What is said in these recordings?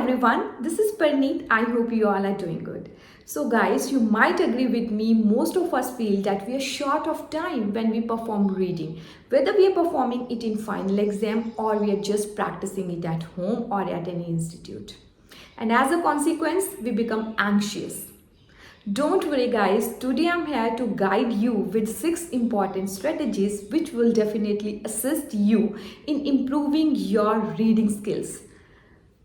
everyone, this is Parneet. I hope you all are doing good. So guys, you might agree with me, most of us feel that we are short of time when we perform reading. Whether we are performing it in final exam or we are just practicing it at home or at any institute. And as a consequence, we become anxious. Don't worry guys, today I'm here to guide you with 6 important strategies which will definitely assist you in improving your reading skills.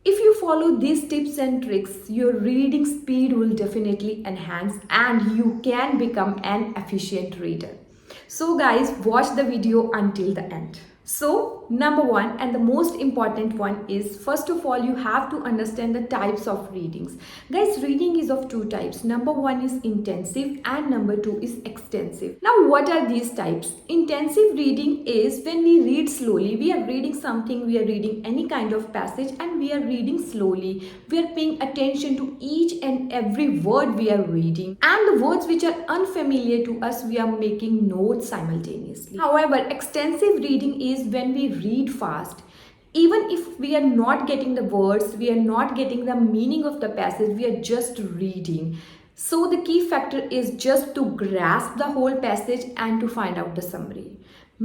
If you follow these tips and tricks, your reading speed will definitely enhance and you can become an efficient reader. So guys, watch the video until the end. So number 1 and the most important one is, first of all, you have to understand the types of readings. Guys, reading is of 2 types. Number 1 is intensive and number 2 is extensive. Now what are these types? Intensive reading is when we read slowly. We are reading something, we are reading any kind of passage and we are reading slowly. We are paying attention to each and every word we are reading, and the words which are unfamiliar to us, we are making notes simultaneously. However, extensive reading is when we read fast. Even if we are not getting the words, we are not getting the meaning of the passage, we are just reading. So the key factor is just to grasp the whole passage and to find out the summary.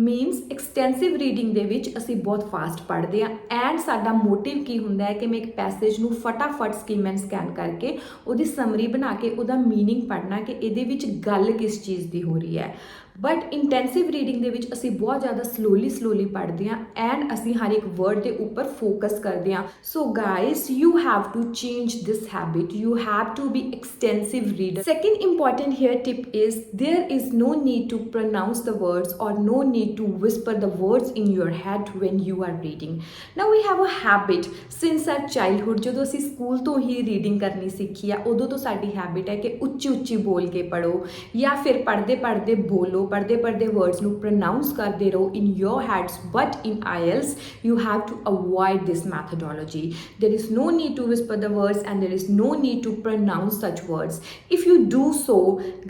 Means extensive reading ਦੇ ਵਿੱਚ ਅਸੀਂ ਬਹੁਤ fast ਪੜ੍ਹਦੇ ਆ and ਸਾਡਾ motive ਕੀ ਹੁੰਦਾ ਹੈ ਕਿ ਮੈਂ ਇੱਕ ਪੈਸੇਜ ਨੂੰ ਫਟਾਫਟ ਸਕਿਮ ਐਂਡ ਸਕੈਨ ਕਰਕੇ ਉਹਦੀ ਸਮਰੀ ਬਣਾ ਕੇ ਉਹਦਾ ਮੀਨਿੰਗ ਪੜ੍ਹਨਾ ਕਿ ਇਹਦੇ ਵਿੱਚ ਗੱਲ ਕਿਸ ਚੀਜ਼ ਦੀ ਹੋ ਰਹੀ ਹੈ। ਬਟ ਇੰਟੈਂਸਿਵ ਰੀਡਿੰਗ ਦੇ ਵਿੱਚ ਅਸੀਂ ਬਹੁਤ ਜ਼ਿਆਦਾ ਸਲੋਲੀ ਪੜ੍ਹਦੇ ਹਾਂ ਐਂਡ ਅਸੀਂ ਹਰ ਇੱਕ ਵਰਡ ਦੇ ਉੱਪਰ ਫੋਕਸ ਕਰਦੇ ਹਾਂ। So guys, you have to change this habit, you have to be extensive reader. Second important here tip is, there is no need to pronounce the words or no need to whisper the words in your head when you are reading. Now we have a habit since our childhood, ਜਦੋਂ ਅਸੀਂ school ਤੋਂ ਹੀ reading ਕਰਨੀ ਸਿੱਖੀ ਆ ਉਦੋਂ ਤੋਂ ਸਾਡੀ habit ਹੈ ਕਿ ਉੱਚੀ ਬੋਲ ਕੇ ਪੜ੍ਹੋ ਜਾਂ ਫਿਰ ਪੜ੍ਹਦੇ ਬੋਲੋ, ਪੜ੍ਹਦੇ words ਨੂੰ pronounce ਕਰਦੇ ਰਹੋ in your heads. But in IELTS you have to avoid this methodology. There is no need to whisper the words and there is no need to pronounce such words. If you do so,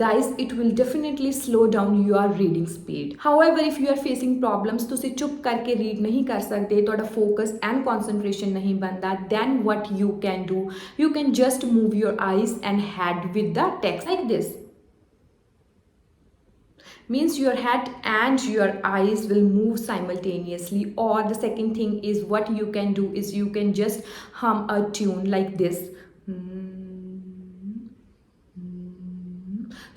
guys, it will definitely slow down your reading speed. However, if you are facing problems, ਤੁਸੀਂ ਚੁੱਪ ਕਰਕੇ read ਨਹੀਂ ਕਰ ਸਕਦੇ, ਤੁਹਾਡਾ focus and concentration ਨਹੀਂ ਬਣਦਾ, then what you can do, you can just move your eyes and head with the text like this. Means your head and your eyes will move simultaneously. Or the second thing is, what you can do is you can just hum a tune like this.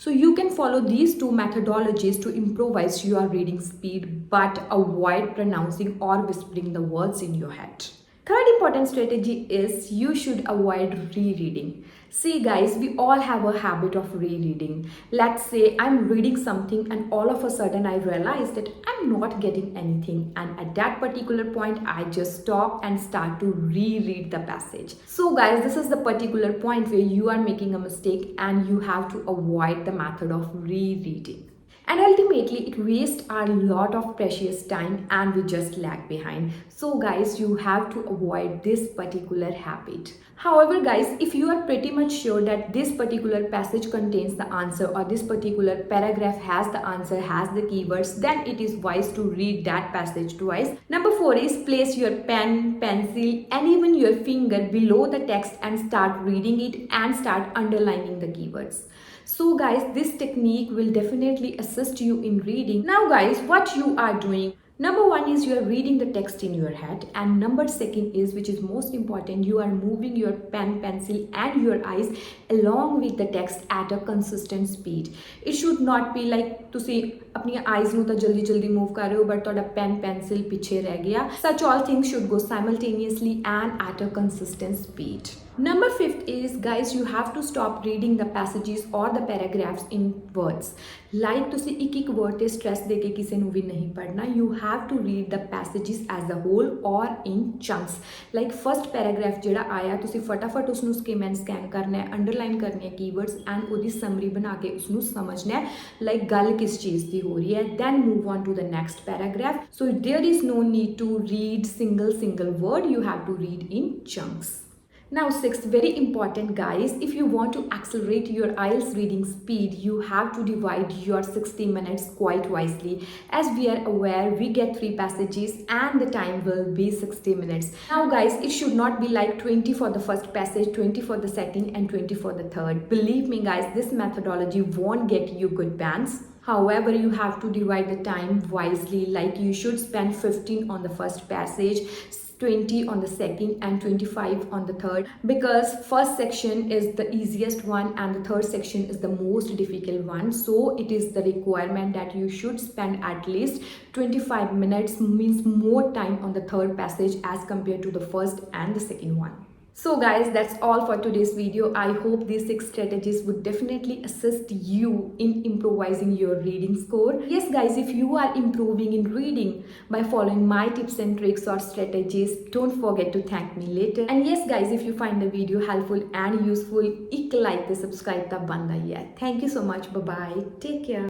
So you can follow these 2 methodologies to improvise your reading speed but avoid pronouncing or whispering the words in your head. Third important strategy is, you should avoid rereading. See guys, we all have a habit of rereading. Let's say I'm reading something and all of a sudden I realize that I'm not getting anything, and at that particular point I just stop and start to reread the passage. So guys, this is the particular point where you are making a mistake and you have to avoid the method of rereading. And ultimately it wastes a lot of precious time and we just lag behind. So guys, you have to avoid this particular habit. However guys, if you are pretty much sure that this particular passage contains the answer or this particular paragraph has the answer, has the keywords, then it is wise to read that passage twice. Number 4 is, place your pen, pencil and even your finger below the text and start reading it and start underlining the keywords. So guys, this technique will definitely assist you in reading. Now guys, what you are doing, number 1 is you are reading the text in your head, and number 2 is, which is most important, you are moving your pen, pencil and your eyes along with the text at a consistent speed. It should not be like ਤੁਸੀਂ ਆਪਣੀਆਂ eyes ਨੂੰ ਤਾਂ ਜਲਦੀ move ਕਰ ਰਹੇ ਹੋ but ਤੁਹਾਡਾ pen, pencil ਪਿੱਛੇ ਰਹਿ ਗਿਆ. Such all things should go simultaneously and at a consistent speed. Number 5 is, guys, you have to stop reading the passages or the paragraphs in words. Like ਤੁਸੀਂ ਇੱਕ word ਤੇ stress ਦੇ ਕੇ ਕਿਸੇ ਨੂੰ ਵੀ ਨਹੀਂ ਪੜ੍ਹਨਾ. You have to read the passages as a whole or in chunks. Like first paragraph ਜਿਹੜਾ ਆਇਆ, ਤੁਸੀਂ ਫਟਾਫਟ ਉਸ ਨੂੰ skim and scan ਕਰਨਾ ਹੈ, underline ਕਰਨੇ ਹੈ keywords and ਉਹਦੀ summary ਬਣਾ ਕੇ ਉਸ ਨੂੰ ਸਮਝਣਾ ਹੈ like ਗੱਲ ਕਿਸ ਚੀਜ਼ ਦੀ ਹੋ ਰਹੀ ਹੈ. Then move on to the next paragraph. So there is no need to read single word. You have to read in chunks. Now, sixth, very important guys, if you want to accelerate your IELTS reading speed, you have to divide your 60 minutes quite wisely. As we are aware, we get 3 passages and the time will be 60 minutes. Now guys, it should not be like 20 for the first passage, 20 for the second and 20 for the third. Believe me guys, this methodology won't get you good bands. However, you have to divide the time wisely, like you should spend 15 on the first passage, 20 on the second and 25 on the third, because first section is the easiest one and the third section is the most difficult one. So it is the requirement that you should spend at least 25 minutes, means more time on the third passage as compared to the first and the second one. So guys, that's all for today's video. I hope these 6 strategies would definitely assist you in improvising your reading score. Yes guys, if you are improving in reading by following my tips and tricks or strategies, don't forget to thank me later. And yes guys, if you find the video helpful and useful, like the subscribe the banda. Yeah. Thank you so much. Bye bye. Take care.